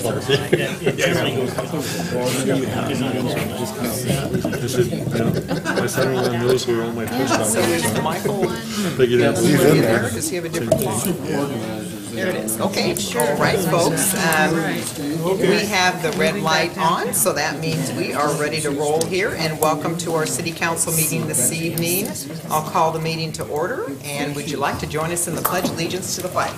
It generally goes up. My son-in-law knows where all my push-ups So there's Michael. Figured out. Does he live there? Does he have a different clock? There it is. Okay, all right, folks. We have the red light on, so that means we are ready to roll here. And welcome to our city council meeting this evening. I'll call the meeting to order. And would you like to join us in the pledge allegiance to the flag?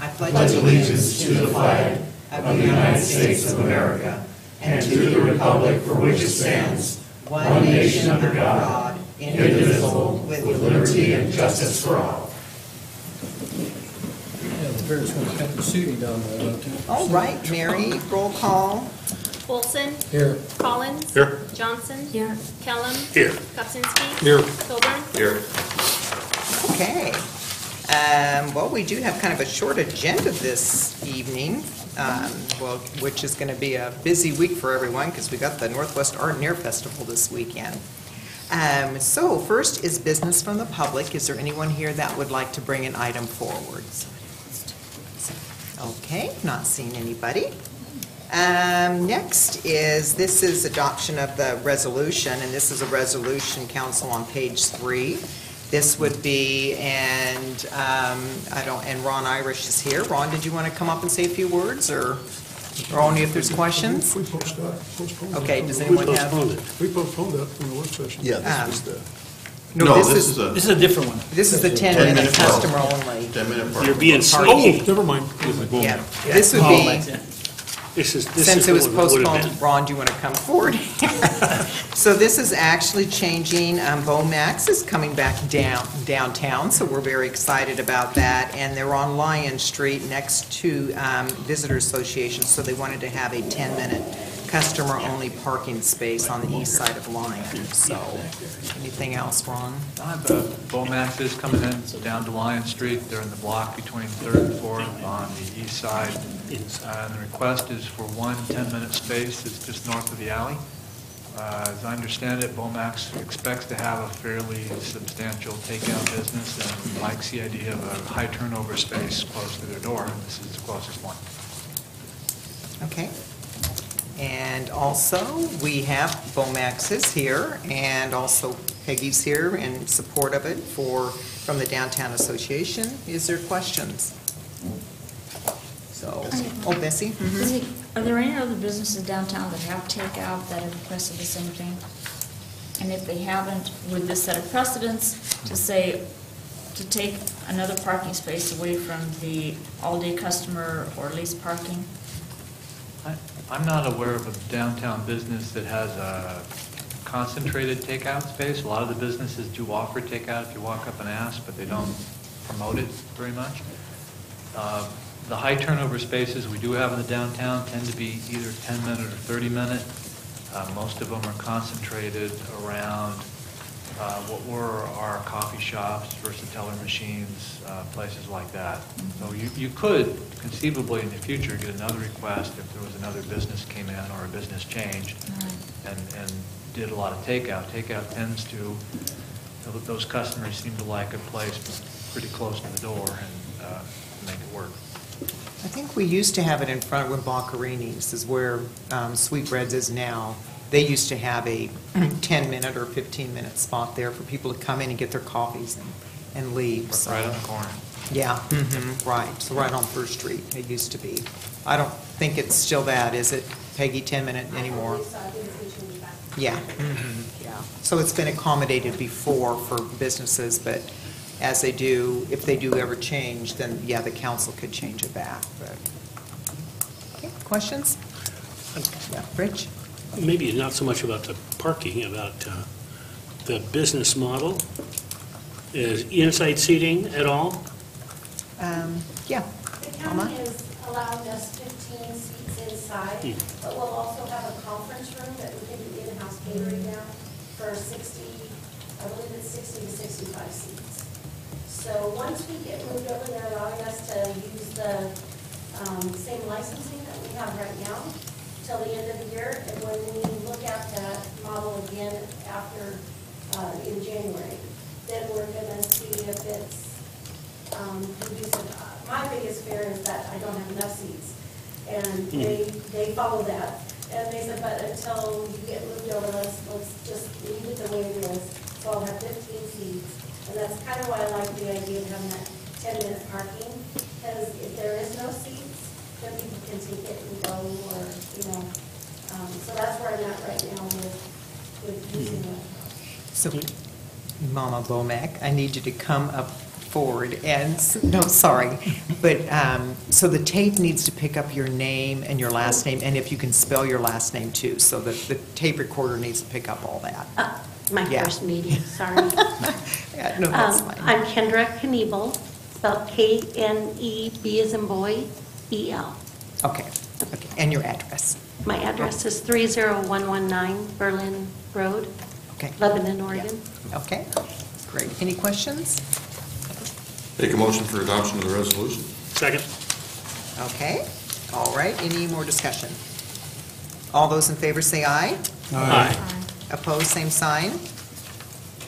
I pledge allegiance to the flag of the United States of America and to the republic for which it stands, one nation under God, indivisible, with liberty and justice for all. Yeah, the parents want to have the shooting down there, don't you? All right, Mary, roll call. Olson. Here. Collins. Here. Johnson. Here. Kellum. Here. Kupczynski. Here. Coburn. Here. Okay. Well, we do have kind of a short agenda this evening, which is going to be a busy week for everyone because we got the Northwest Art and Air Festival this weekend. So first is business from the public. Is there anyone here that would like to bring an item forward? Okay, not seeing anybody. Next this is adoption of the resolution, and this is a resolution, council, on page 3. This would be, and Ron Irish is here. Ron, did you want to come up and say a few words, or only if there's questions? We postponed it. Okay, does anyone have? We postponed that from the work session. Yeah, this was the... No, This is a different one. This is the 10-minute 10-minute customer only. 10-minute part. You're being Oh, sneaky. never mind. Yeah, this would be, since it was postponed, Ron, do you want to come forward? So this is actually changing, Bomax is coming back downtown, so we're very excited about that. And they're on Lion Street next to Visitor Association, so they wanted to have a 10-minute customer-only parking space on the east side of Lion. So, anything else, Ron? Bomax is coming in down to Lion Street. They're in the block between 3rd and 4th on the east side. And the request is for one 10-minute space. It's just north of the alley. As I understand it, Bomax expects to have a fairly substantial takeout business and likes the idea of a high turnover space close to their door. And this is the closest one. Okay. And also, we have Bomax is here, and also Peggy's here in support of it from the Downtown Association. Is there questions? So, Bessie? Are there any other businesses downtown that have takeout that have requested the same thing? And if they haven't, would this set a precedence to take another parking space away from the all-day customer or lease parking? I'm not aware of a downtown business that has a concentrated takeout space. A lot of the businesses do offer takeout if you walk up and ask, but they don't promote it very much. The high turnover spaces we do have in the downtown tend to be either 10-minute or 30-minute. Most of them are concentrated around what were our coffee shops, versatile machines, places like that. So you could conceivably in the future get another request if there was another business came in or a business changed and did a lot of takeout. Takeout tends to, those customers seem to like a place pretty close to the door and make it work. I think we used to have it in front when Boccarini's is where Sweetbreads is now. They used to have a 10-minute or 15-minute spot there for people to come in and get their coffees and leave. So. Right on the corner. Yeah, right. So right on First Street, it used to be. I don't think it's still that, is it, Peggy, 10-minute anymore? Yeah. Yeah. So it's been accommodated before for businesses, but as they do, if they do ever change, then yeah, the council could change it back. But. Okay, questions? Yeah, Rich? Maybe not so much about the parking, about the business model. Is inside seating at all? Yeah. The county has allowed us 15 seats inside, but we'll also have a conference room that we can do in-house catering now for 60, I believe it's 60 to 65 seats. So once we get moved over, they're allowing us to use the same licensing that we have right now till the end of the year. And when we look at that model again after in January, then we're going to see if it's conducive. My biggest fear is that I don't have enough seats. And they follow that. And they said, but until you get moved over, let's just leave it the way it is. So I'll have 15 seats. And that's kind of why I like the idea of having that 10-minute parking. Because if there is no seats, then people can take it and go, or, you know. So that's where I'm at right now with using it. So, Mama Bomac, I need you to come up forward and, no, sorry, but, so the tape needs to pick up your name and your last name, and if you can spell your last name too, so the tape recorder needs to pick up all that. My Yeah. first meeting, sorry. Yeah, no, that's fine. I'm Kendra Kniebel, spelled Kneb as in boy, E-L. Okay, and your address. My address is 30119 Berlin Road, Okay. Lebanon, Oregon. Okay, great. Any questions? Make a motion for adoption of the resolution. Second. Okay, all right, any more discussion? All those in favor say aye. Aye. Opposed, same sign.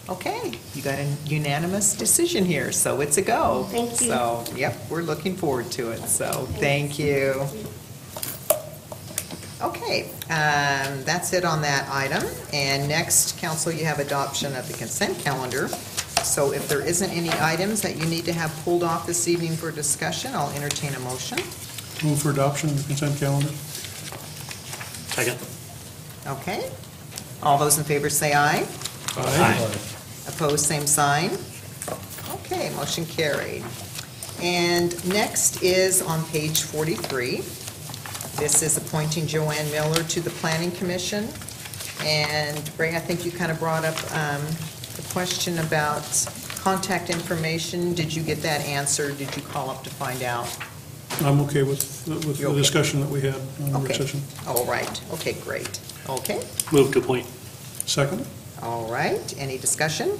Okay, you got a unanimous decision here, so it's a go. Thank you. So, yep, we're looking forward to it, so thank you. Okay, that's it on that item. And next, council, you have adoption of the consent calendar. So if there isn't any items that you need to have pulled off this evening for discussion, I'll entertain a motion. Move for adoption of the consent calendar. Second. Okay, all those in favor say aye. Aye. Opposed, same sign. Okay, motion carried. And next is on page 43. This is appointing Joanne Miller to the Planning Commission. And Ray, I think you kind of brought up the question about contact information. Did you get that answered? Did you call up to find out? I'm okay with You're the okay. discussion that we had in the work Okay. session. All right, okay, great. Okay, Move to appoint. Second? all right, any discussion?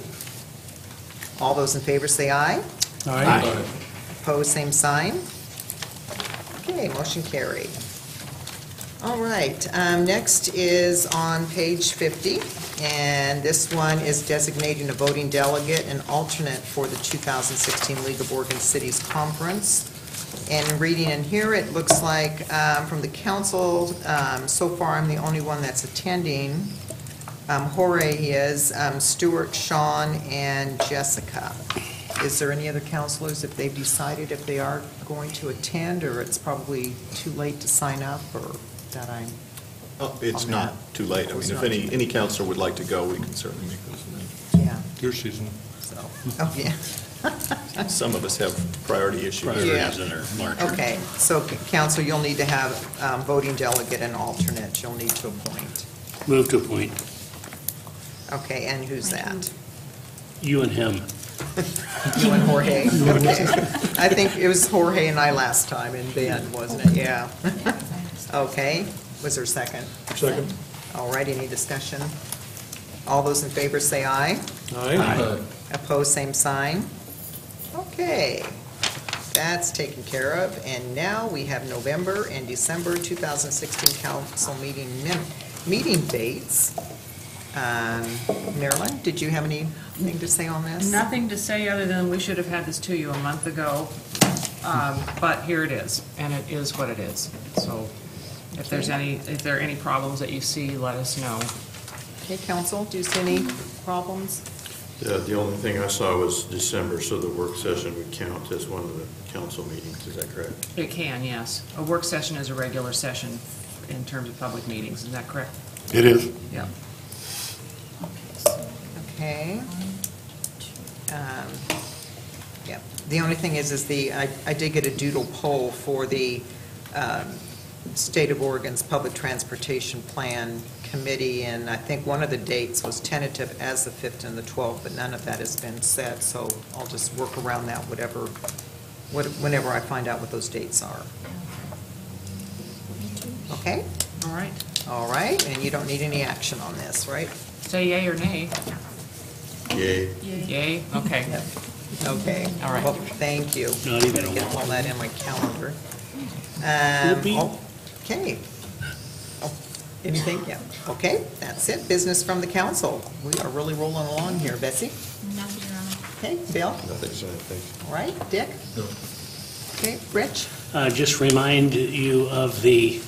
All those in favor say aye. Aye. Opposed, same sign. Okay, motion carried. All right, next is on page 50, and this one is designating a voting delegate and alternate for the 2016 League of Oregon Cities Conference. And reading in here, it looks like from the council, so far I'm the only one that's attending. Jorge is, Stuart, Sean, and Jessica. Is there any other counselors, if they've decided if they are going to attend, or it's probably too late to sign up, or that I'm? Oh, it's on not that? too late. I It's mean, if not any counselor would like to go, we can certainly make those amendments. Yeah, Your season. so, oh, yeah. Some of us have priority issues. Yeah. in our marker. Okay, so council, you'll need to have voting delegate and alternate, you'll need to appoint. Move to appoint. Okay, and who's that? You and him. You and Jorge? Okay. I think it was Jorge and I last time, and Ben, wasn't it? Yeah. Okay, was there a second? Second? All right, any discussion? All those in favor say aye. Aye. Opposed, same sign. Okay, that's taken care of. And now we have November and December 2016 council meeting dates. Marilyn, did you have anything to say on this? Nothing to say other than we should have had this to you a month ago, but here it is, and it is what it is. So if there are any problems that you see, let us know. Okay, council, do you see any problems? Yeah, the only thing I saw was December, so the work session would count as one of the council meetings, is that correct? It can, yes. A work session is a regular session in terms of public meetings, is that correct? It is. Yeah. Okay. Yeah, the only thing is I did get a doodle poll for the State of Oregon's Public Transportation Plan Committee, and I think one of the dates was tentative as the 5th and the 12th, but none of that has been set, so I'll just work around that whenever I find out what those dates are. Okay? All right. All right, and you don't need any action on this, right? Say yay or nay. Yay. Yay? Okay. Okay. All right. Well, thank you. Not even a Get all that in my calendar. Whoopee. Okay. Oh, anything? Yeah. Okay, that's it. Business from the council. We are really rolling along here. Bessie? Nothing, Your Honor. Okay, Bill? Nothing, so thanks. All right, Dick? No. Okay, Rich? Just remind you of the,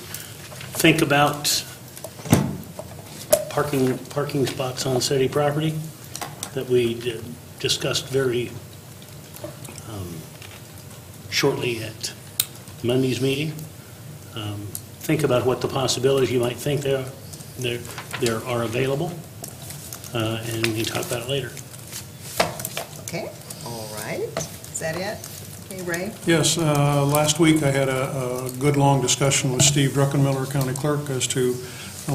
think about parking spots on city property that we discussed very shortly at Monday's meeting. Think about what the possibilities you might think there are available, and we can talk about it later. Okay, all right. Is that it? Okay, Ray? Yes, last week I had a good, long discussion with Steve Druckenmiller, County Clerk, as to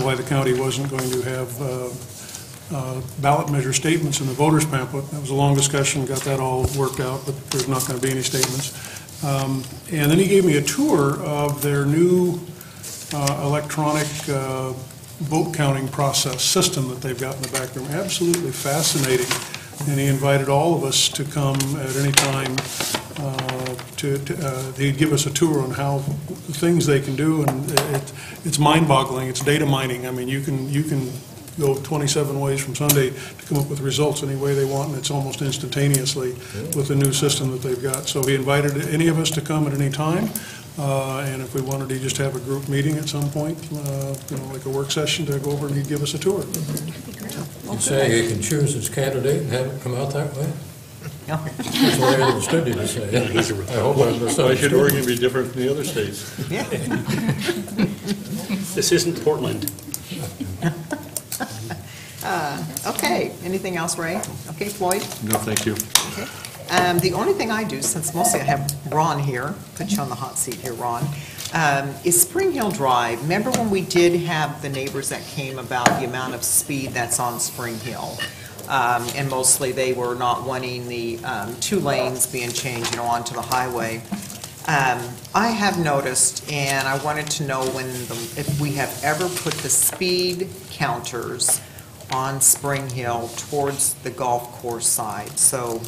why the county wasn't going to have ballot measure statements in the voters pamphlet. That was a long discussion, got that all worked out, but there's not going to be any statements. And then he gave me a tour of their new electronic vote counting process system that they've got in the back room. Absolutely fascinating. And he invited all of us to come at any time he'd give us a tour on how the things they can do, and it's mind-boggling. It's data mining. I mean, you can go 27 ways from Sunday to come up with results any way they want, and it's almost instantaneously with the new system that they've got. So he invited any of us to come at any time, and if we wanted to just have a group meeting at some point, like a work session, to go over and he'd give us a tour. You say he can choose his candidate and have it come out that way? That's what I understood you to say. I hope I understood. Why should Oregon be different from the other states? Yeah. This isn't Portland. Okay, anything else, Ray? Okay, Floyd? No, thank you. Okay. The only thing I do, since mostly I have Ron here, put you on the hot seat here, Ron, is Spring Hill Drive. Remember when we did have the neighbors that came about the amount of speed that's on Spring Hill? And mostly they were not wanting the 2 lanes being changed, onto the highway. I have noticed, and I wanted to know if we have ever put the speed counters on Spring Hill towards the golf course side. So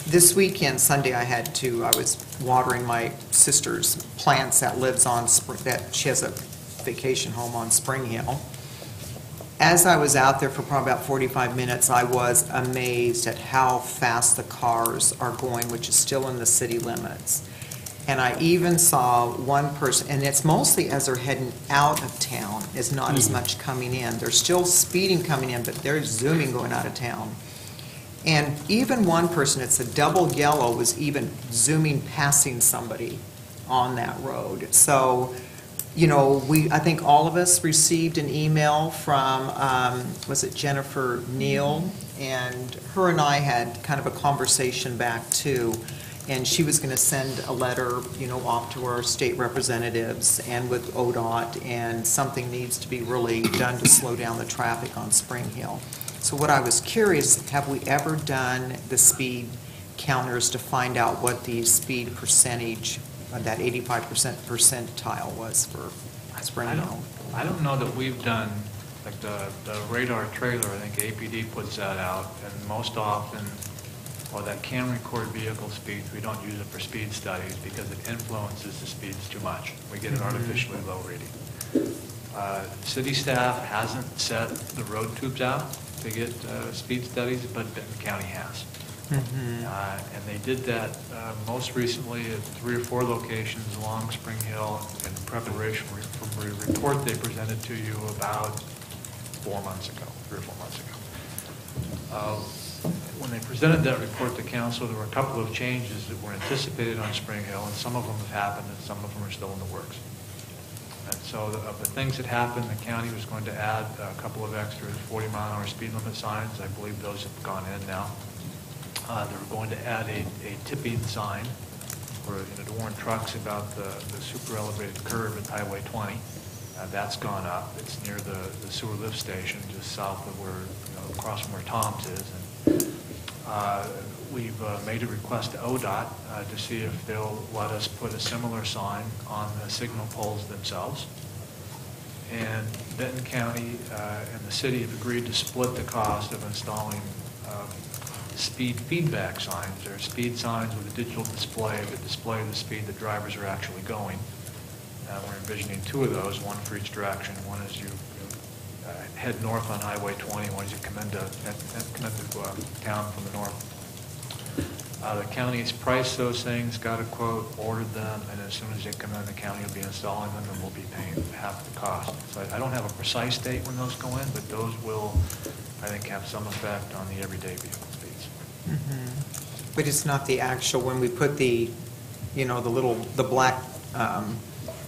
this weekend, Sunday, I was watering my sister's plants that lives on, she has a vacation home on Spring Hill. As I was out there for probably about 45 minutes, I was amazed at how fast the cars are going, which is still in the city limits. And I even saw one person, and it's mostly as they're heading out of town, is not as much coming in. They're still speeding coming in, but they're zooming going out of town. And even one person, it's a double yellow, was even zooming, passing somebody on that road. So, I think all of us received an email from, was it Jennifer Neal? And her and I had kind of a conversation back too. And she was going to send a letter, off to our state representatives and with ODOT, and something needs to be really done to slow down the traffic on Spring Hill. So what I was curious, have we ever done the speed counters to find out what the speed percentage, that 85% percentile was for Spring Hill? I don't know that we've done, like the radar trailer, I think APD puts that out, and most often, that can record vehicle speeds, we don't use it for speed studies because it influences the speeds too much. We get an artificially low reading. City staff hasn't set the road tubes out to get speed studies, but Benton County has. And they did that most recently at 3 or 4 locations along Spring Hill in preparation for a report they presented to you about 3 or 4 months ago. When they presented that report to council, there were a couple of changes that were anticipated on Spring Hill, and some of them have happened, and some of them are still in the works. And so of the things that happened, the county was going to add a couple of extra 40-mile-an-hour speed limit signs. I believe those have gone in now. They were going to add a tipping sign for to warn trucks about the super elevated curve at Highway 20. That's gone up. It's near the sewer lift station, just south of where, across from where Tom's is. And we've made a request to ODOT to see if they'll let us put a similar sign on the signal poles themselves. And Benton County and the city have agreed to split the cost of installing speed feedback signs. There are speed signs with a digital display that display the speed the drivers are actually going. We're envisioning 2 of those, one for each direction. One as you head north on Highway 20, one as you come into town from the north. The county's priced those things, got a quote, ordered them, and as soon as they come in, the county will be installing them, and we'll be paying half the cost. So I don't have a precise date when those go in, but those will, I think, have some effect on the everyday vehicle speeds. But it's not the actual, when we put the, you know, the black,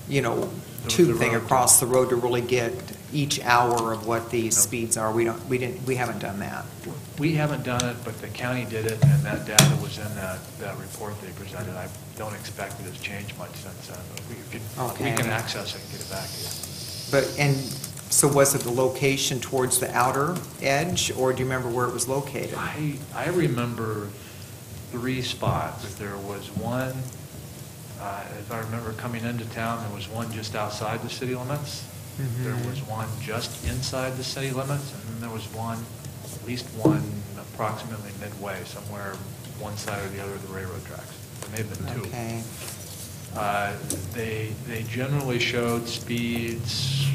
you know, tube thing across the road to really get each hour of what these speeds are. We haven't done that. We haven't done it, but the county did it, and that data was in that report they presented. I don't expect it has changed much since then, but we can access it and get it back to you. But, and so was it the location towards the outer edge, or do you remember where it was located? I remember 3 spots. There was one, if I remember coming into town, there was one just outside the city limits. There was one just inside the city limits, and then there was one, at least one approximately midway, somewhere one side or the other of the railroad tracks. There may have been 2. Okay. They generally showed speeds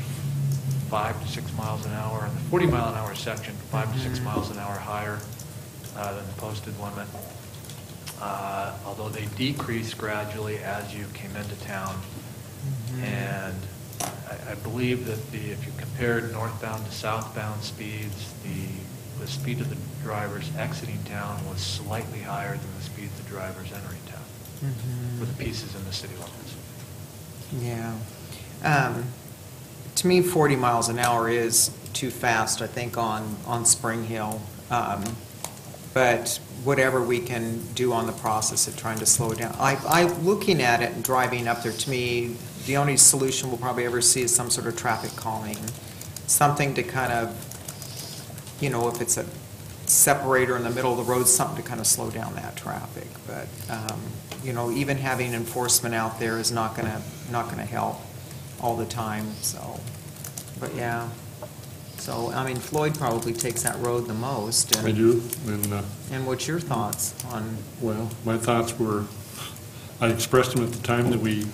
5 to 6 miles an hour. In the 40-mile-an-hour section, 5 to 6 miles an hour higher than the posted limit. Although they decreased gradually as you came into town. And I believe that if you compared northbound to southbound speeds, the speed of the drivers exiting town was slightly higher than the speed of the drivers entering town for the pieces in the city limits. Yeah. To me, 40 miles an hour is too fast, I think, on Spring Hill. But whatever we can do on the process of trying to slow it down. Looking at it and driving up there, to me, the only solution we'll probably ever see is some sort of traffic calming. Something to kind of, you know, if it's a separator in the middle of the road, something to kind of slow down that traffic. But, you know, even having enforcement out there is not gonna help all the time, so, but yeah. So, I mean, Floyd probably takes that road the most. I do, and what's your thoughts on? Well, my thoughts were, I expressed them at the time that we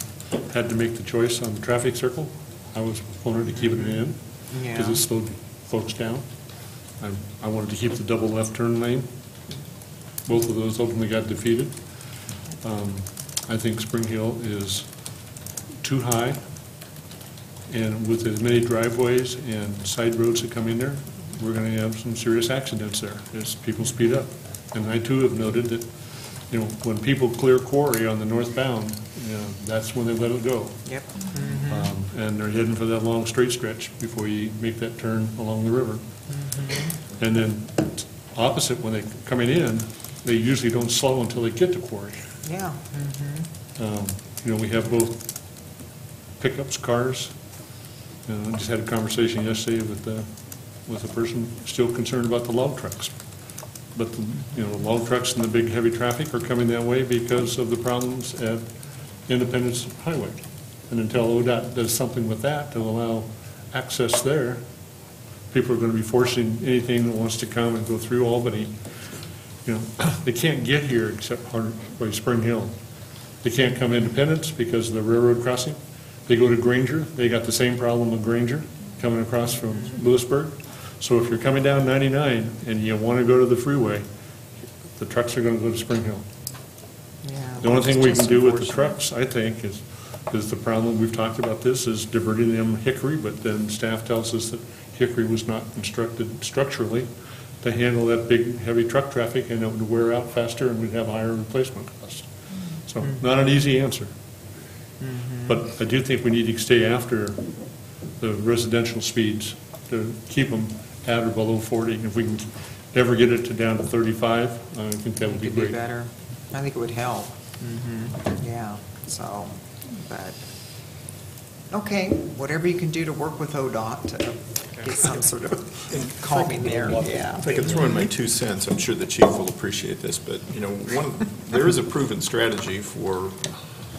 had to make the choice on the traffic circle. I was a proponent to keep it in, because it slowed folks down. I wanted to keep the double left turn lane. Both of those ultimately got defeated. I think Spring Hill is too high, and with as many driveways and side roads that come in there, we're going to have some serious accidents there as people speed up. And I too have noted that, you know, when people clear Quarry on the northbound, you know, that's when they let it go. Yep. And they're heading for that long straight stretch before you make that turn along the river. And then opposite, when they're coming in, they usually don't slow until they get to Quarry. Yeah. You know, we have both pickups, cars. I just had a conversation yesterday with a person still concerned about the log trucks. But the log trucks and the big heavy traffic are coming that way because of the problems at Independence Highway. And until ODOT does something with that to allow access there, people are going to be forcing anything that wants to come and go through Albany. You know, they can't get here except by Spring Hill. They can't come Independence because of the railroad crossing. They go to Granger. They got the same problem with Granger coming across from Lewisburg. So if you're coming down 99 and you want to go to the freeway, the trucks are going to go to Spring Hill. Yeah, the only thing we can do with the trucks, I think, is the problem, we've talked about this, is diverting them Hickory, but then staff tells us that Hickory was not constructed structurally to handle that big, heavy truck traffic, and it would wear out faster and we'd have higher replacement costs. So not an easy answer. But I do think we need to stay after the residential speeds to keep them at or below 40. If we can ever get it down to 35, I think that would be great. Better. I think it would help. Yeah, so, but, okay, whatever you can do to work with ODOT to get some sort of calming there, yeah. If I could throw in my 2 cents, I'm sure the chief will appreciate this, but, you know, there is a proven strategy for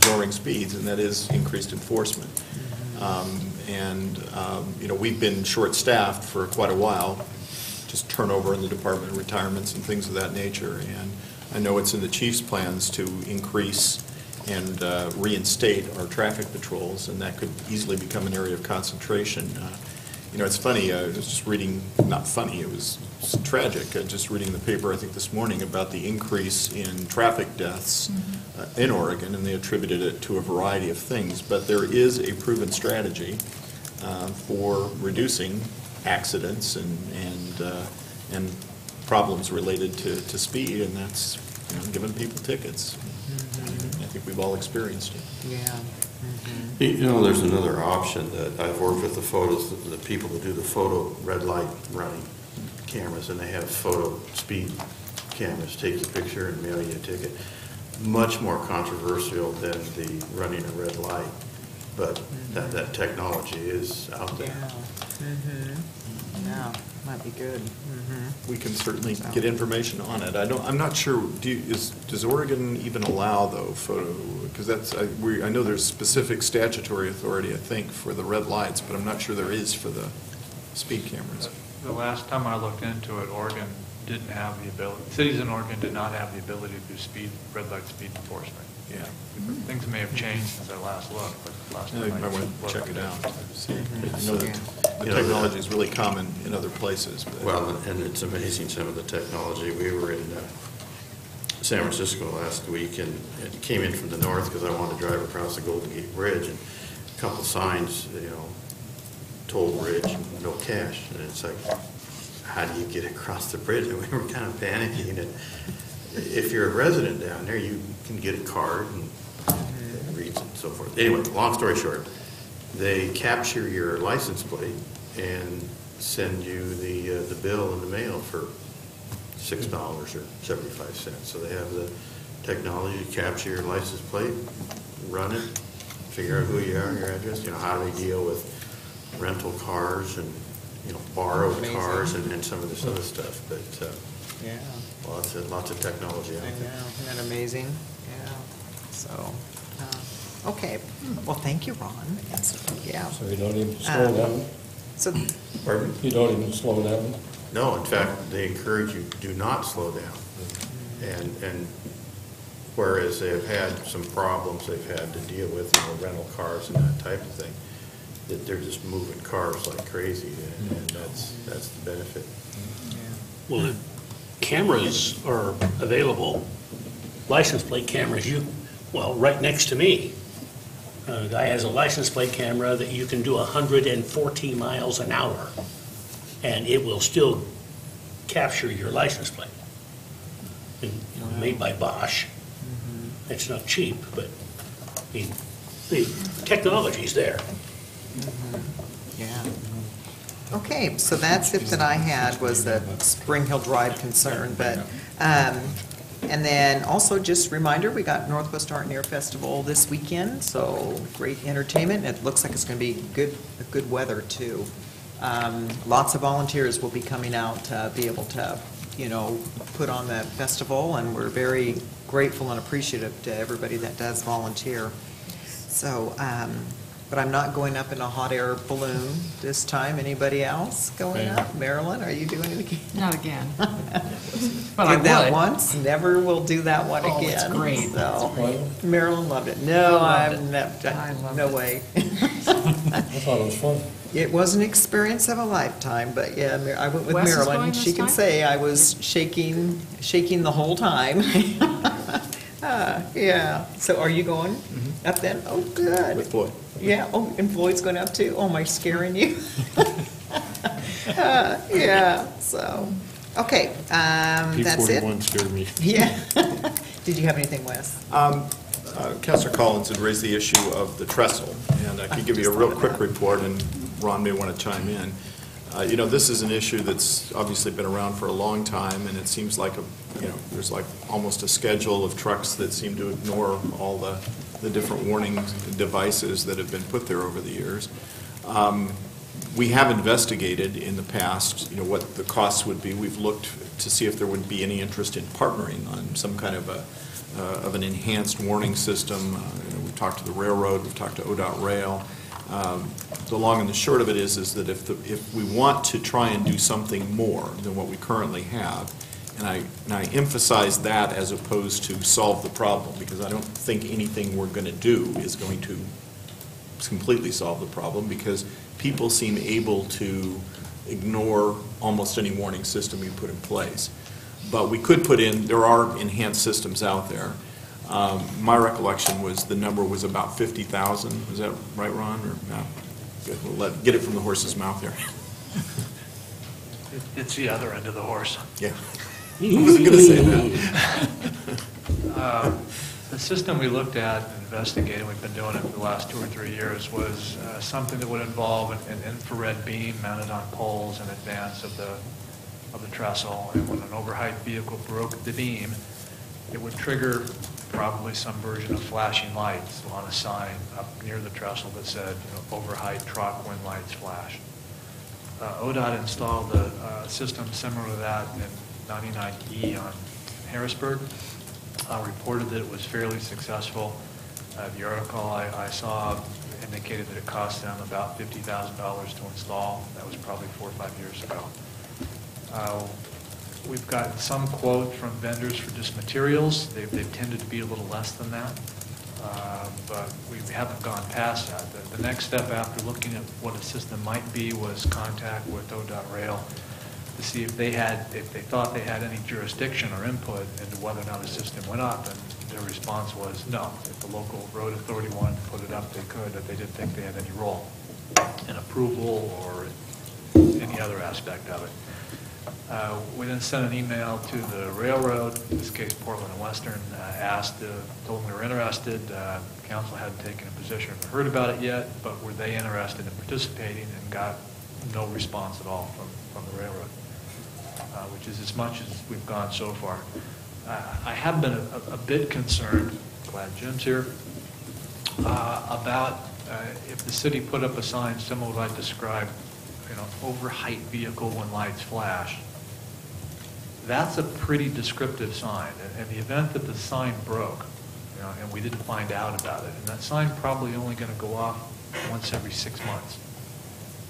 lowering speeds, and that is increased enforcement. You know, we've been short-staffed for quite a while, just turnover in the department, retirements and things of that nature, and I know it's in the chief's plans to increase and reinstate our traffic patrols, and that could easily become an area of concentration. You know, it's funny, I was just reading, not funny, it was tragic, just reading the paper, I think this morning, about the increase in traffic deaths in Oregon, and they attributed it to a variety of things. But there is a proven strategy for reducing accidents and problems related to speed, and that's, you know, giving people tickets. I think we've all experienced it. Yeah. You know, there's another option that I've worked with the people that do the photo red light running cameras, and they have photo speed cameras, take your picture and mail you a ticket. Much more controversial than the running a red light, but that technology is out there. Yeah, might be good. We can certainly get information on it. I'm not sure, does Oregon even allow, though, photo, because I know there's specific statutory authority, I think, for the red lights, but I'm not sure there is for the speed cameras. The last time I looked into it, Oregon didn't have the ability, cities in Oregon did not have the ability to do red light speed enforcement. Yeah. Things may have changed since I last looked, but last I time think I want to looked, check it out. See. I know Yeah. that the technology is really common in other places. But Well, and it's amazing, some of the technology. We were in San Francisco last week, and it came in from the north because I wanted to drive across the Golden Gate Bridge, and a couple signs, you know, toll bridge, no cash. And it's like, how do you get across the bridge? And we were kind of panicking. And if you're a resident down there, you can get a card and it reads and so forth. Anyway, long story short, they capture your license plate and send you the bill in the mail for $6 or 75 cents. So they have the technology to capture your license plate, run it, figure out who you are, your address, you know, how do they deal with rental cars and, you know, borrowed cars and some of this other stuff. But Yeah. lots of technology out I there. know, isn't that amazing? Yeah, so, okay, well, thank you, Ron. Yeah. So you don't even slow down? So, Pardon? You don't even slow down? No, in fact, they encourage you, do not slow down. And whereas they've had some problems they've had to deal with, you know, rental cars and that type of thing, that they're just moving cars like crazy, and that's the benefit. Well, the cameras are available, license plate cameras, right next to me. A guy has a license plate camera that you can do 140 miles an hour, and it will still capture your license plate. And, you know, made by Bosch. It's not cheap, but, I mean, the technology's there. yeah. Okay, so that's it that I had, was the Spring Hill Drive concern, but, and then also just reminder, we got Northwest Art and Air Festival this weekend, so great entertainment. It looks like it's going to be good weather too. Lots of volunteers will be coming out to be able to, you know, put on the festival, and we're very grateful and appreciative to everybody that does volunteer. So, but I'm not going up in a hot air balloon this time. Anybody else going up? Marilyn, are you doing it again? Not again. But I Did that would. once, never will do that one Oh, again. it's great. So, Marilyn loved it. No, I loved I'm it. not, no way. I thought it was fun. It was an experience of a lifetime, but yeah, I went with Wes is Marilyn. going She this can time? say I was shaking the whole time. Yeah, so are you going up then? Oh, good. With Floyd. Yeah, oh, and Floyd's going up too? Oh, am I scaring you? Yeah, so, okay, that's it. P-41 scared me. Yeah. Did you have anything, Wes? Councilor Collins had raised the issue of the trestle, and I could give you a real quick report, and Ron may want to chime in. You know, this is an issue that's obviously been around for a long time, and it seems like there's like almost a schedule of trucks that seem to ignore all the different warning devices that have been put there over the years. We have investigated in the past, you know, what the costs would be. We've looked to see if there would be any interest in partnering on some kind of an enhanced warning system. You know, we've talked to the railroad, we've talked to ODOT Rail. The long and the short of it is that if we want to try and do something more than what we currently have, and I emphasize that as opposed to solve the problem, because I don't think anything we're going to do is going to completely solve the problem, because people seem able to ignore almost any warning system you put in place. But we could put in, there are enhanced systems out there. My recollection was the number was about 50,000. Is that right, Ron, or no? Good, we'll get it from the horse's mouth here. It's the other end of the horse. Yeah. I wasn't going to say that. The system we looked at and investigated, we've been doing it for the last 2 or 3 years, was something that would involve an infrared beam mounted on poles in advance of the trestle. And when an overheight vehicle broke the beam, it would trigger probably some version of flashing lights on a sign up near the trestle that said, overheight truck, wind lights flash. ODOT installed a system similar to that in 99E on Harrisburg. Reported that it was fairly successful. The article I saw indicated that it cost them about $50,000 to install. That was probably 4 or 5 years ago. We've gotten some quote from vendors for just materials. They've tended to be a little less than that, but we haven't gone past that. The next step after looking at what a system might be was contact with ODOT Rail to see if they thought they had any jurisdiction or input into whether or not a system went up, and their response was no. If the local road authority wanted to put it up, they could, but they didn't think they had any role in approval or any other aspect of it. We then sent an email to the railroad, in this case Portland and Western, told them we were interested. Council hadn't taken a position or heard about it yet, but were they interested in participating, and got no response at all from the railroad, which is as much as we've gone so far. I have been a bit concerned, glad Jim's here, about if the city put up a sign similar to what I described, overheight vehicle when lights flash. That's a pretty descriptive sign. In the event that the sign broke, and we didn't find out about it, and that sign probably only going to go off once every 6 months.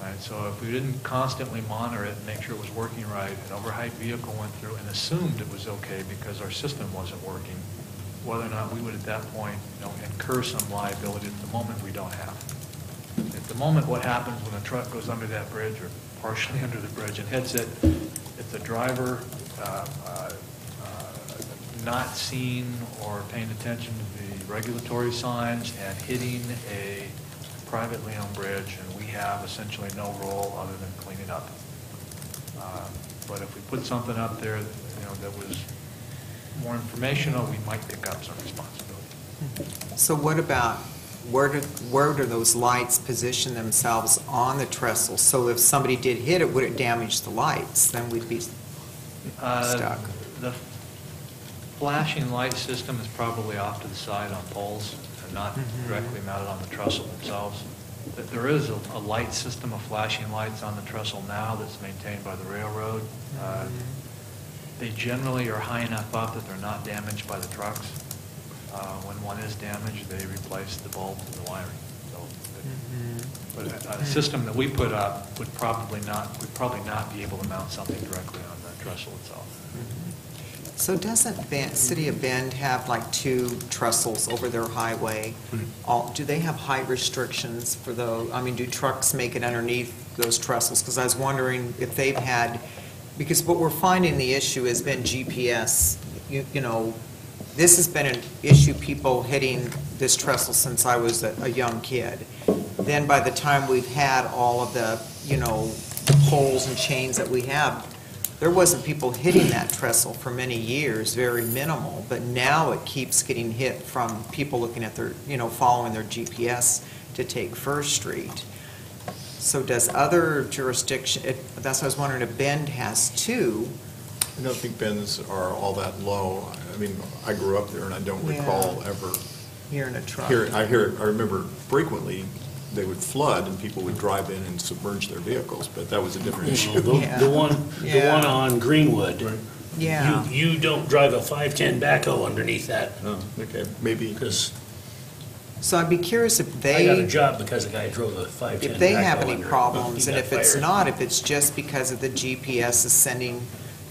Right? So if we didn't constantly monitor it and make sure it was working right, an overheight vehicle went through and assumed it was okay because our system wasn't working, whether or not we would at that point incur some liability at the moment we don't have. At the moment, what happens when a truck goes under that bridge or partially under the bridge and hits it, if the driver not seeing or paying attention to the regulatory signs and hitting a privately owned bridge, and we have essentially no role other than cleaning up. But if we put something up there, that was more informational, we might pick up some responsibility. So what about, where do those lights position themselves on the trestle? So if somebody did hit it, would it damage the lights? Then we'd be stuck. The flashing light system is probably off to the side on poles and not directly mounted on the trestle themselves. There is a light system of flashing lights on the trestle now that's maintained by the railroad. They generally are high enough up that they're not damaged by the trucks. When one is damaged, they replace the bulbs and the wiring. So, but a system that we put up would probably not be able to mount something directly on the trestle itself. So doesn't City of Bend have like 2 trestles over their highway? Do they have height restrictions for those? I mean, do trucks make it underneath those trestles? Because I was wondering if they've had, because what we're finding the issue has been GPS. This has been an issue, people hitting this trestle since I was a young kid. Then by the time we've had all of the, the poles and chains that we have, there wasn't people hitting that trestle for many years, very minimal, but now it keeps getting hit from people looking at their, following their GPS to take First Street. So does other jurisdiction, that's what I was wondering, if Bend has 2. I don't think Bends are all that low. I mean, I grew up there and I don't recall ever hearing a truck. I remember frequently they would flood and people would drive in and submerge their vehicles, but that was a different issue. The one on Greenwood. Right. Yeah. You don't drive a 510 backhoe underneath that. Oh, okay, maybe. Because So I'd be curious if I got a they, job because a guy drove a 510 if they have backhoe any under it. problems, He and got if it's fired. not, if it's just because of the GPS is sending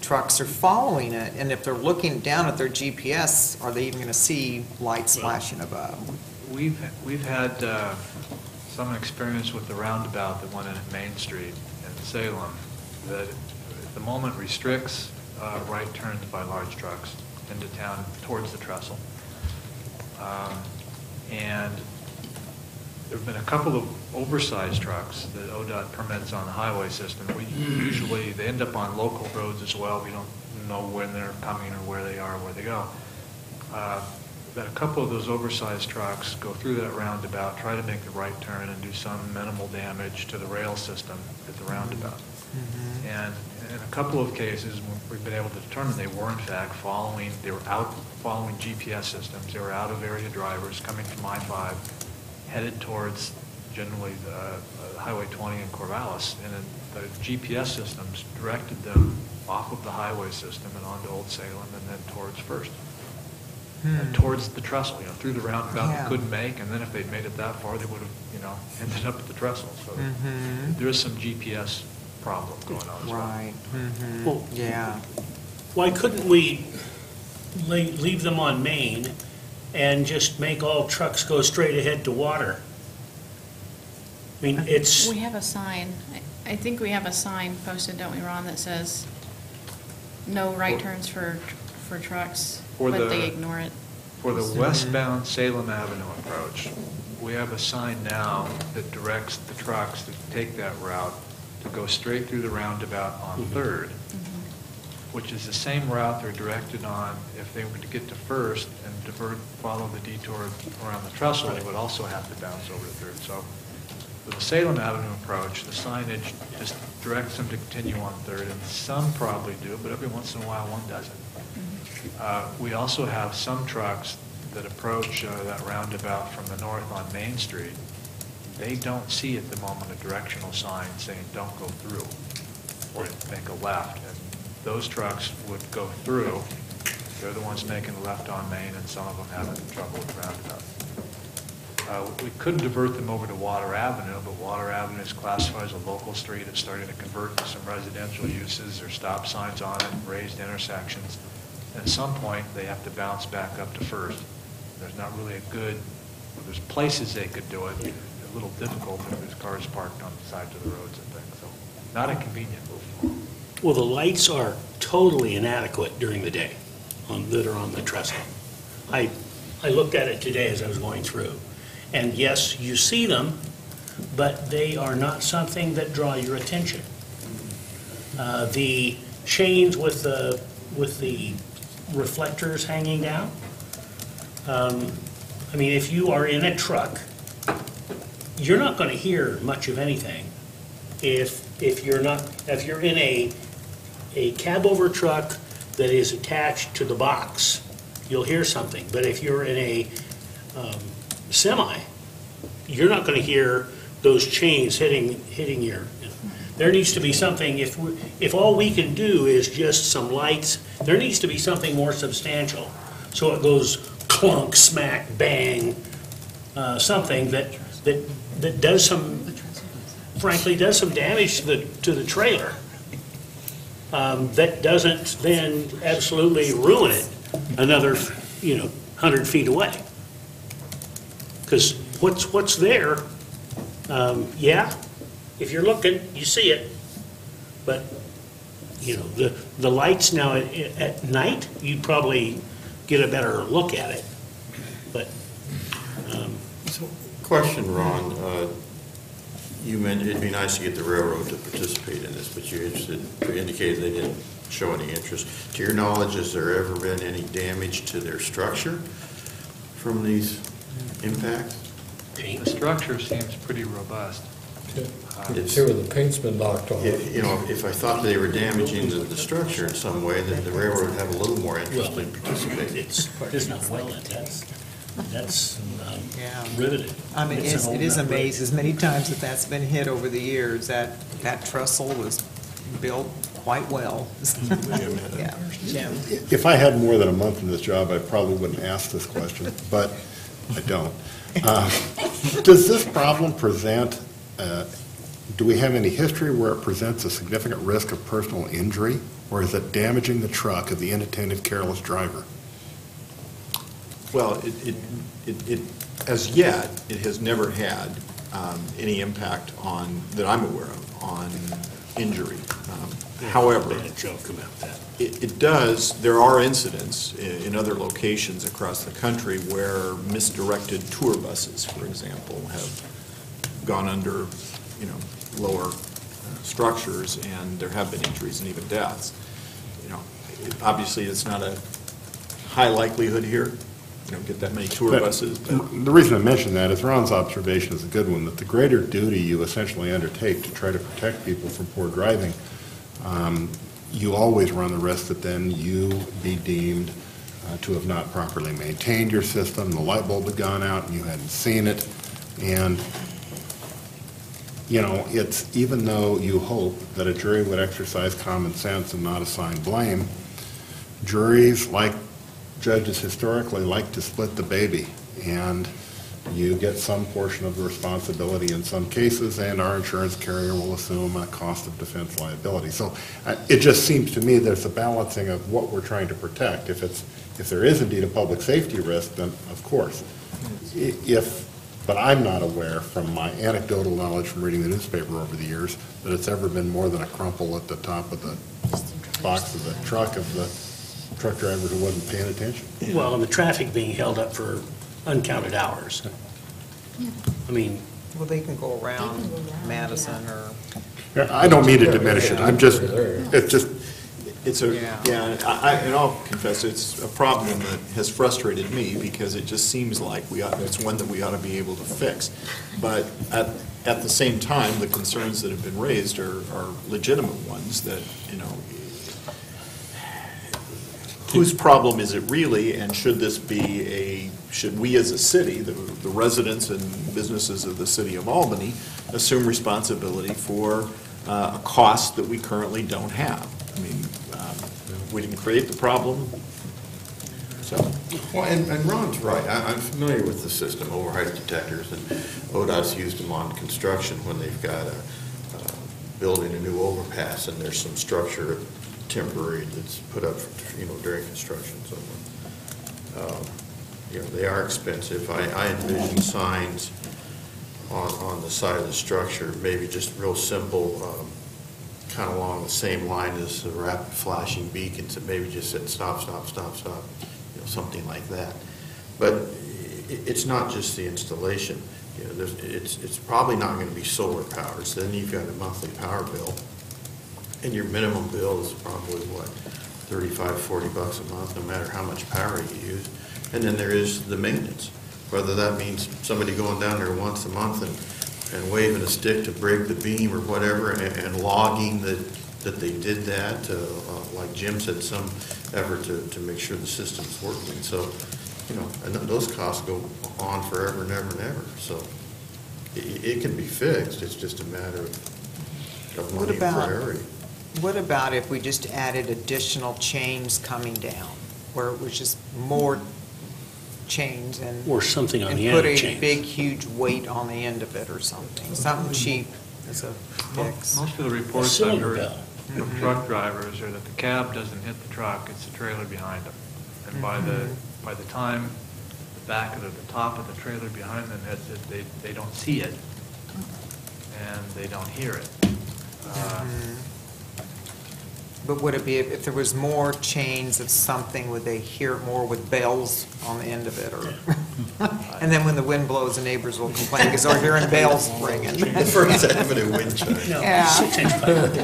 trucks are following it, and if they're looking down at their GPS, are they even going to see lights flashing above? We've had some experience with the roundabout that went in at Main Street in Salem, that at the moment restricts right turns by large trucks into town towards the trestle. And there have been a couple of oversized trucks that ODOT permits on the highway system. We usually, they end up on local roads as well. We don't know when they're coming or where they are, where they go. That a couple of those oversized trucks go through that roundabout, try to make the right turn and do some minimal damage to the rail system at the roundabout. And in a couple of cases, we've been able to determine they were in fact following GPS systems. They were out of area drivers coming from I-5, headed towards generally Highway 20 in Corvallis. And then the GPS systems directed them off of the highway system and onto Old Salem and then towards First. And towards the trestle, through the roundabout they couldn't make, and then if they'd made it that far, they would have, ended up at the trestle. So there is some GPS problem going on as well. Right. Well, Yeah. why couldn't we leave them on Main and just make all trucks go straight ahead to Water? I mean, it's, We have a sign, I think we have a sign posted, don't we, Ron, that says no right turns for trucks, For but the- they ignore it. For the westbound Salem Avenue approach, we have a sign now that directs the trucks that take that route to go straight through the roundabout on Third, which is the same route they're directed on if they were to get to First and follow the detour around the trestle, they would also have to bounce over to Third. So with the Salem Avenue approach, the signage just directs them to continue on Third, and some probably do, but every once in a while one doesn't. We also have some trucks that approach that roundabout from the north on Main Street. They don't see at the moment a directional sign saying don't go through or make a left. And those trucks would go through. They're the ones making the left on Main, and some of them having trouble with the roundabout. We could divert them over to Water Avenue, but Water Avenue is classified as a local street. It's starting to convert to some residential uses. There's stop signs on it, raised intersections. And at some point, they have to bounce back up to First. There's not really there's places they could do it. A little difficult if there's cars parked on the sides of the roads and things. So not a convenient move. well, the lights are totally inadequate during the day that are on the trestle. I looked at it today as I was going through. And yes, you see them, but they are not something that draw your attention. The chains with the reflectors hanging down, I mean, if you are in a truck, you're not going to hear much of anything. If you're in a cab over truck that is attached to the box, you'll hear something. But if you're in a semi, you're not going to hear those chains hitting your. There needs to be something. If all we can do is just some lights, there needs to be something more substantial. So it goes clunk, smack, bang, something that does some, frankly, does some damage to the trailer. That doesn't then absolutely ruin it another, 100 feet away. Because what's there, if you're looking, you see it, but, the lights now at night, you'd probably get a better look at it, but. Question, Ron. You mentioned it'd be nice to get the railroad to participate in this, but you indicated they didn't show any interest. To your knowledge, has there ever been any damage to their structure from these impacts? The structure seems pretty robust. It's here, the paint's been knocked off. If I thought they were damaging the structure in some way, then the railroad would have a little more interest in participating. It's not well, that's riveted. I mean, it is amazing, as many times that's been hit over the years, that trestle was built quite well. Yeah, Jim. If I had more than a month in this job, I probably wouldn't ask this question, but I don't. Does this problem present, do we have any history where it presents a significant risk of personal injury, or is it damaging the truck of the inattentive, careless driver? Well, as yet, it has never had any impact on, that I'm aware of, on injury. However, Bad joke about that. it does, there are incidents in other locations across the country where misdirected tour buses, for example, have gone under, lower structures, and there have been injuries and even deaths. Obviously, it's not a high likelihood here. You don't get that many tour buses. The reason I mention that is Ron's observation is a good one, that the greater duty you essentially undertake to try to protect people from poor driving, you always run the risk that then you be deemed to have not properly maintained your system, the light bulb had gone out and you hadn't seen it, and it's, even though you hope that a jury would exercise common sense and not assign blame, juries, like judges historically, like to split the baby, and you get some portion of the responsibility in some cases, and our insurance carrier will assume a cost of defense liability. So it just seems to me there's a balancing of what we're trying to protect. If there is indeed a public safety risk, then of course. But I'm not aware, from my anecdotal knowledge from reading the newspaper over the years, that it's ever been more than a crumple at the top of the box of the truck of the truck driver who wasn't paying attention. Well, and the traffic being held up for uncounted hours. I mean. Well, they can go around Madison or. I don't mean to diminish it, and I'll confess, it's a problem that has frustrated me, because it just seems like it's one that we ought to be able to fix. But at the same time, the concerns that have been raised are legitimate ones that, whose problem is it really, and should we as a city, the residents and businesses of the city of Albany, assume responsibility for a cost that we currently don't have? I mean, we didn't create the problem, so. Well, and Ron's right. I'm familiar with the system, overheight detectors, and ODOT's used them on construction when they've got building a new overpass, and there's some structure temporary that's put up, during construction. So, they are expensive. I envision signs on the side of the structure, maybe just real simple, kind of along the same line as the rapid flashing beacons, that maybe just said stop, stop, stop, stop, something like that. But it's not just the installation. It's probably not going to be solar powered. So then you've got a monthly power bill, and your minimum bill is probably what, $35, $40 a month, no matter how much power you use. And then there is the maintenance, whether that means somebody going down there once a month and waving a stick to break the beam or whatever, and logging that they did that, like Jim said, some effort to make sure the system's working. So, and those costs go on forever and ever and ever. So it can be fixed. It's just a matter of money and priority. What about if we just added additional chains coming down, where it was just more chains and. Or something on the end of And put a chains. big, huge weight on the end of it or something cheap as a fix. Most of the reports I've heard from truck drivers are that the cab doesn't hit the truck, it's the trailer behind them. And by the time the back of the top of the trailer behind them hits it, they don't see it, and they don't hear it. But would it be, if there was more chains of something, would they hear it more with bells on the end of it, or? And then when the wind blows, the neighbors will complain because they're hearing bells ringing. The First Avenue wind chime. Yeah. 6-inch pipe.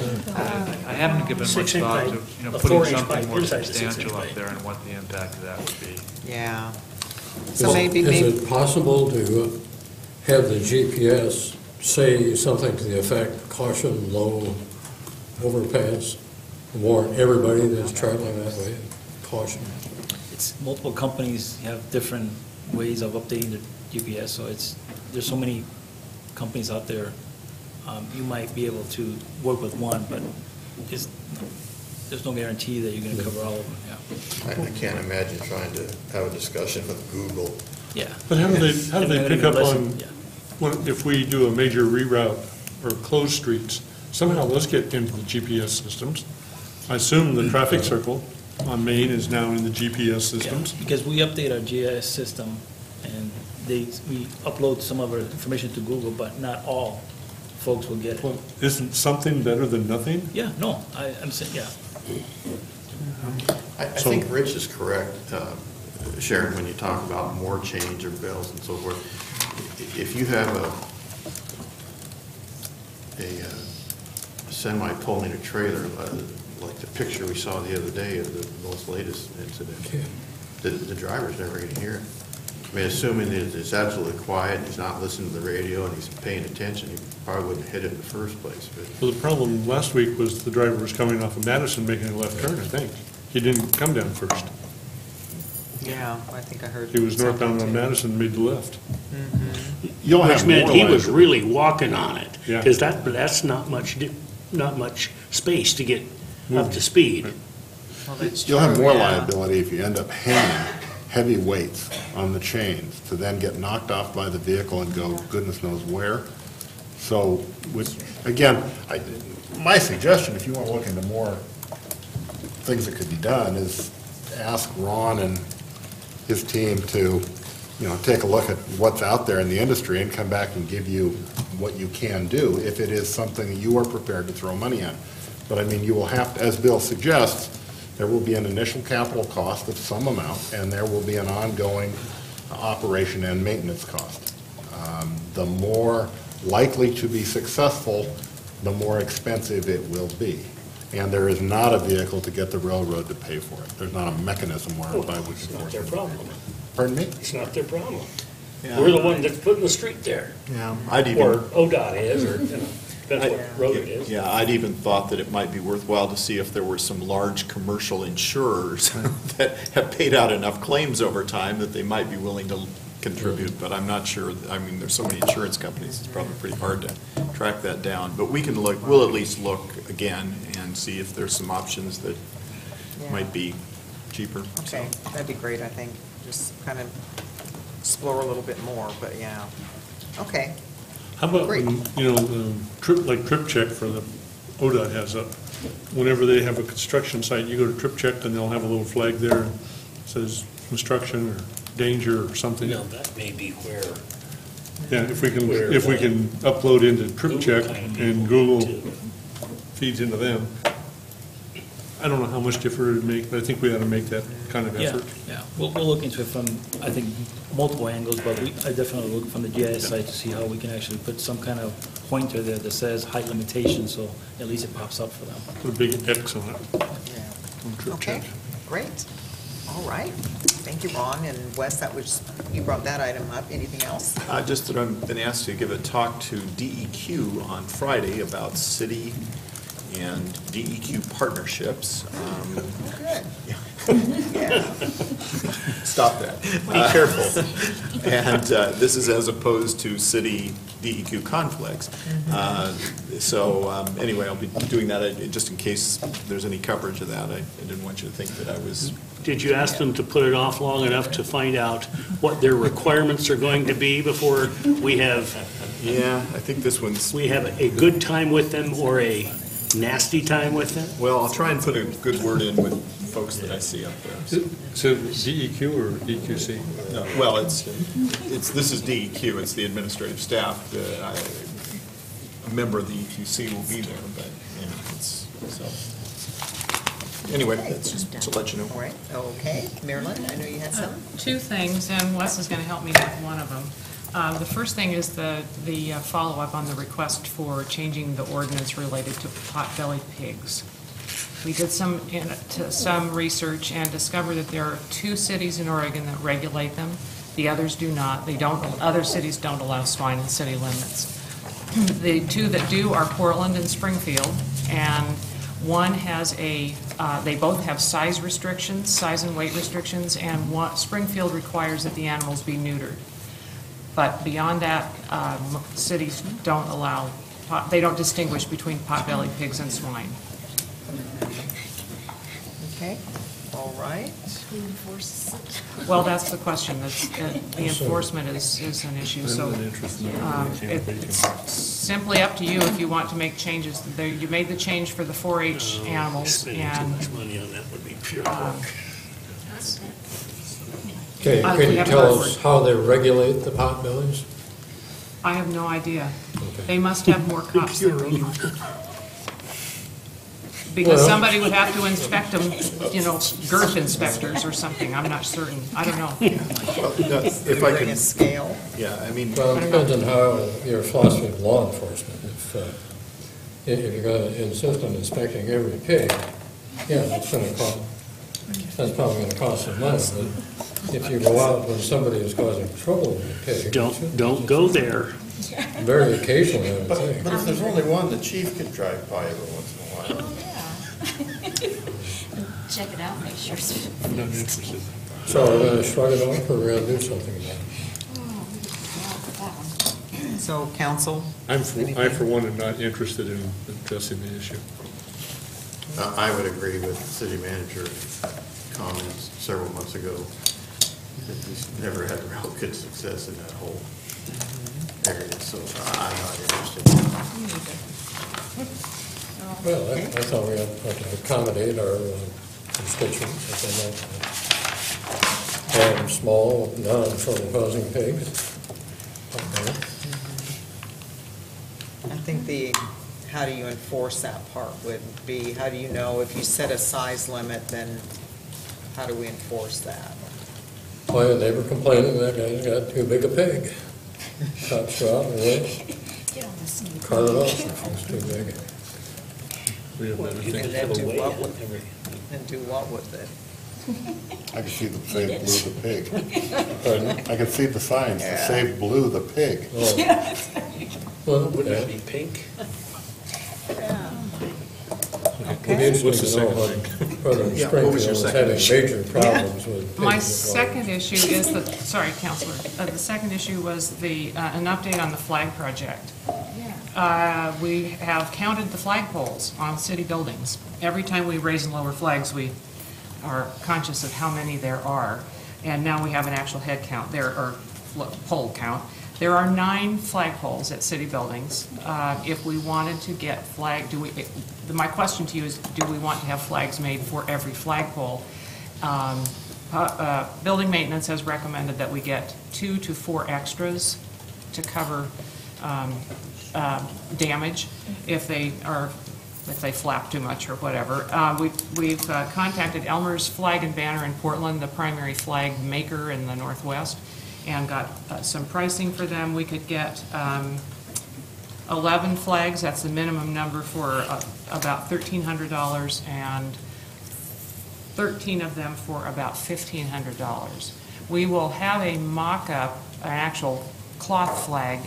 I haven't given much 6-inch thought pipe, to, a putting 4-inch something pipe more inside the 6-inch substantial up pipe. there and what the impact of that would be. Yeah. Is So maybe. it possible to have the GPS say something to the effect, caution, low overpass, warn everybody that's traveling that way, caution? It's multiple companies have different ways of updating the GPS, so there's so many companies out there. You might be able to work with one, but there's no guarantee that you're going to cover all of them, yeah. I can't imagine trying to have a discussion with Google. Yeah. But how do they pick up on, Yeah. if we do a major reroute or closed streets, somehow those get into the GPS systems? I assume the traffic circle on Main is now in the GPS systems. Yeah, because we update our GIS system, and we upload some of our information to Google, but not all folks will get it. Well, isn't something better than nothing? Yeah, no, I'm saying, yeah. I think Rich is correct, Sharon, when you talk about more change or bells and so forth. If you have a semi pulling a trailer, like the picture we saw the other day of the most latest incident, the driver's never going to hear it. I mean, assuming that it's absolutely quiet, and he's not listening to the radio, and he's paying attention, he probably wouldn't hit it in the first place. But Well, the problem last week was the driver was coming off of Madison making a left turn, I think. He didn't come down first. Yeah, I think I heard. He was northbound something on too. Madison, made the left. You'll Which have meant more he was liability. really walking on it. Yeah. Because that's not much space to get up to speed. Well, that's You'll have true, more yeah. liability if you end up hanging heavy weights on the chains to then get knocked off by the vehicle and go goodness knows where. So, again, my suggestion, if you want to look into more things that could be done, is ask Ron and his team to, take a look at what's out there in the industry and come back and give you what you can do if it is something you are prepared to throw money at. But I mean, you will have to, as Bill suggests, there will be an initial capital cost of some amount, and there will be an ongoing operation and maintenance cost. The more likely to be successful, the more expensive it will be. And there is not a vehicle to get the railroad to pay for it. There's not a mechanism whereby we It's can not force their it. problem. Pardon me? It's not their problem. Yeah. We're the one that's putting the street there. Yeah, I'd Or even, ODOT is, or, depends what road it is. yeah, I'd even thought that it might be worthwhile to see if there were some large commercial insurers that have paid out enough claims over time that they might be willing to contribute, but I'm not sure. I mean, there's so many insurance companies, it's probably pretty hard to track that down. But we can look, we'll at least look again and see if there's some options that Yeah. might be cheaper. Okay, that'd be great, I think. Just kind of explore a little bit more, but yeah. Okay. How about, Great. Trip Check for the ODOT has up, whenever they have a construction site, you go to Trip Check, and they'll have a little flag there, that says construction or danger or something. Now, that may be where Yeah, if we Where, can upload into Trip Check kind of and Google feeds into them, I don't know how much difference it would make, but I think we ought to make that kind of Yeah, effort. yeah, we'll look into it from, I think, multiple angles, but I definitely look from the GIS side to see how we can actually put some kind of pointer there that says height limitation, so at least it pops up for them. Put a big X on it. Yeah. on Trip Okay, Check. great. All right. Thank you, Ron. And Wes, that was, you brought that item up. Anything else? Just that I've been asked to give a talk to DEQ on Friday about city and DEQ partnerships. Good. Yeah. Stop that. Be careful. And this is as opposed to city DEQ conflicts. So anyway, I'll be doing that, just in case there's any coverage of that. I didn't want you to think that I was. Did you ask them to put it off long enough to find out what their requirements are going to be before we have Yeah, I think this one's. we have a good time with them or a nasty time with them? Well, I'll try and put a good word in with folks that I see up there. So DEQ or EQC? No, well, this is DEQ, it's the administrative staff. A member of the EQC will be there, but, it's, so. Anyway, that's just to let you know. All right. Okay. Marilyn, I know you had some. Two things, and Wes is going to help me with one of them. The first thing is the follow-up on the request for changing the ordinance related to pot-bellied pigs. We did some research and discovered that there are 2 cities in Oregon that regulate them. The others do not. Other cities don't allow swine in city limits. The 2 that do are Portland and Springfield, and one has they both have size restrictions, size and weight restrictions, and Springfield requires that the animals be neutered. But beyond that, cities don't allow, they don't distinguish between pot-bellied pigs and swine. Okay. All right. Who enforces it? Well, that's the question. The enforcement is an issue, so it's simply up to you if you want to make changes. You made the change for the 4-H animals, Spending too and much money on that would be pure work. Okay, We can you have tell Hartford. us how they regulate the pot bellies? I have no idea. Okay. They must have more cops than we do. Because Well- somebody would have to inspect them, girth inspectors or something, I'm not certain, I don't know. If I Bring can, a scale. yeah, I mean, Well, it depends on how your philosophy of law enforcement. If you're going to insist on inspecting every pig, yeah, that's probably going to cost some money. But if you go out when somebody is causing trouble with a pig. Don't go there. Very occasionally, I would think. But if there's only one, the chief could drive by every once in a while. Check it out, make sure it's. I'm not interested. So we're going to shrug it off, or we're going to do something about it? So, council? I, for one, am not interested in addressing the issue. I would agree with the city manager's comments several months ago, that he's never had real good success in that whole area, so I'm not interested. Well, I thought we had to accommodate our constituents, if they might have small, non-trouble-causing pigs. Okay. I think how do you enforce that part would be, how do you know if you set a size limit, then how do we enforce that? Well, they were complaining that guy's got too big a pig. Cops go out and they cart it off if it's too big. We have better And things. then do what with it? And do what with it? I can see the Save Blue the pig. Pardon? I can see the signs, the Yeah. Save Blue the pig. Oh. Well, Wouldn't yeah. it be pink? It'd be interesting to know whether Yeah, what Springfield was your is second having issue? major problems with pigs. My that go- second issue is sorry, Counselor, the second issue was an update on the flag project. We have counted the flagpoles on city buildings. Every time we raise and lower flags, we are conscious of how many there are. And now we have an actual head count, pole count. There are 9 flagpoles at city buildings. If we wanted to get my question to you is, do we want to have flags made for every flagpole? Building maintenance has recommended that we get 2 to 4 extras to cover damage if they flap too much or whatever. We've contacted Elmer's Flag and Banner in Portland, the primary flag maker in the Northwest, and got some pricing for them. We could get 11 flags, that's the minimum number, for about $1,300, and 13 of them for about $1,500. We will have a mock-up, an actual cloth flag,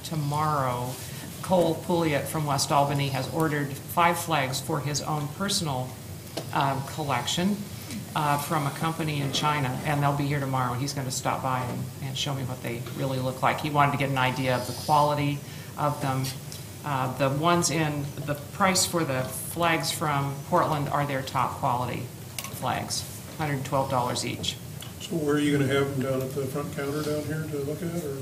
tomorrow. Cole Pouliot from West Albany has ordered 5 flags for his own personal collection from a company in China, and they'll be here tomorrow. He's going to stop by and show me what they really look like. He wanted to get an idea of the quality of them. The price for the flags from Portland are their top quality flags, $112 each. So where are you going to have them, down at the front counter down here to look at, or?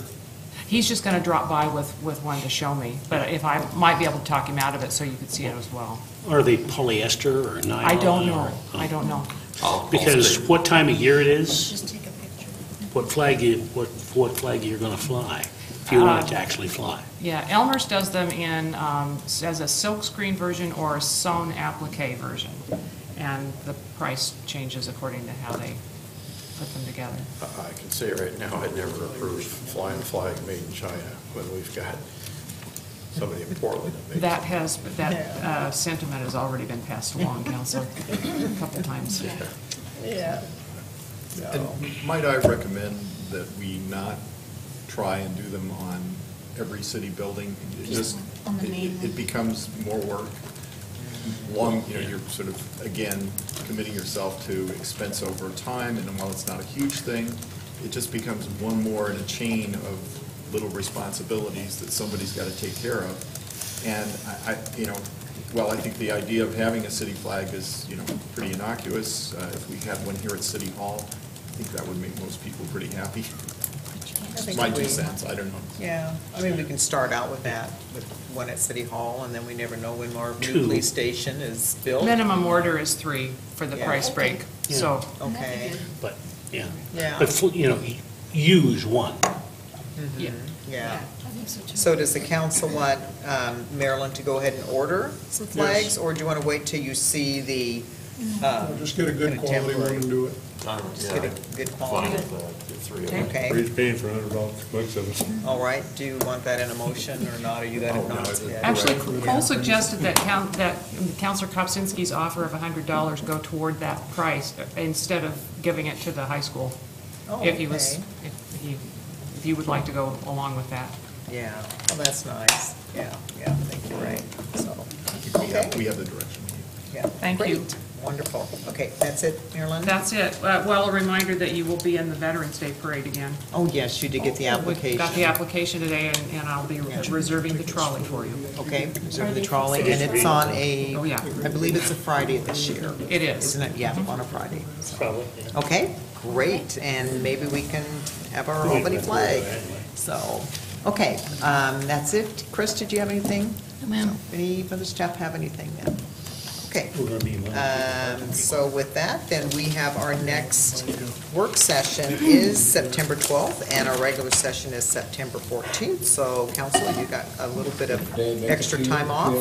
He's just going to drop by with one to show me, but if I might be able to talk him out of it so you could see it as well. Are they polyester or nylon? I don't know. or- I don't know. Because what time of year it is, Just take a picture. what flag you're going to fly, if you want it to actually fly. Yeah, Elmer's does them in, as a silk screen version or a sewn applique version, and the price changes according to how they put them together. I can say right now, I'd never approve flying flag made in China when we've got somebody in Portland that makes. That sentiment has already been passed along, Counselor, a couple times. Yeah. and might I recommend that we not try and do them on every city building? It just, on the main it becomes more work. You're sort of, again, committing yourself to expense over time, and while it's not a huge thing, it just becomes one more in a chain of little responsibilities that somebody's got to take care of. And I think the idea of having a city flag is, pretty innocuous. If we had one here at City Hall, I think that would make most people pretty happy. My 2 cents, I don't know. Yeah, we can start out with that, with one at City Hall, and then we never know when our new 2. police station is built. Minimum order is 3 for the Yeah. price break, so. Okay. But Yeah. Yeah. But, use one. Yeah. Yeah. So does the council want Maryland to go ahead and order some flags? Or do you want to wait till you see the? Just get a good quality one and do it. Just get a good quality. Okay. We're paying for $100 of us. All right, do you want that in a motion or not? Are you got it not? Actually, Cole suggested that Counselor Kopsinski's offer of $100 go toward that price instead of giving it to the high school. Oh, If he was, okay. if you would like to go along with that. Yeah, well, that's nice. Yeah, I think you're right, so. Okay. We have the direction. Yeah. Thank you. Great. Wonderful. Okay, that's it, Marilyn? That's it. Well, a reminder that you will be in the Veterans Day Parade again. Oh, yes, you did get the We application. got the application today, and I'll be reserving the trolley for you. Okay, reserve the trolley, and it's on Oh, yeah. I believe it's a Friday this year. It is. Isn't it? Yeah, on a Friday. So. Probably. Okay, great, and maybe we can have our Albany flag. So, okay, that's it. Chris, did you have anything? No, ma'am. Any other staff have anything then? Okay. We're gonna be Monday. So with that, then we have our next work session is September 12th, and our regular session is September 14th. So council, you got a little bit of extra time off.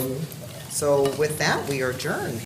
So with that, we are adjourned.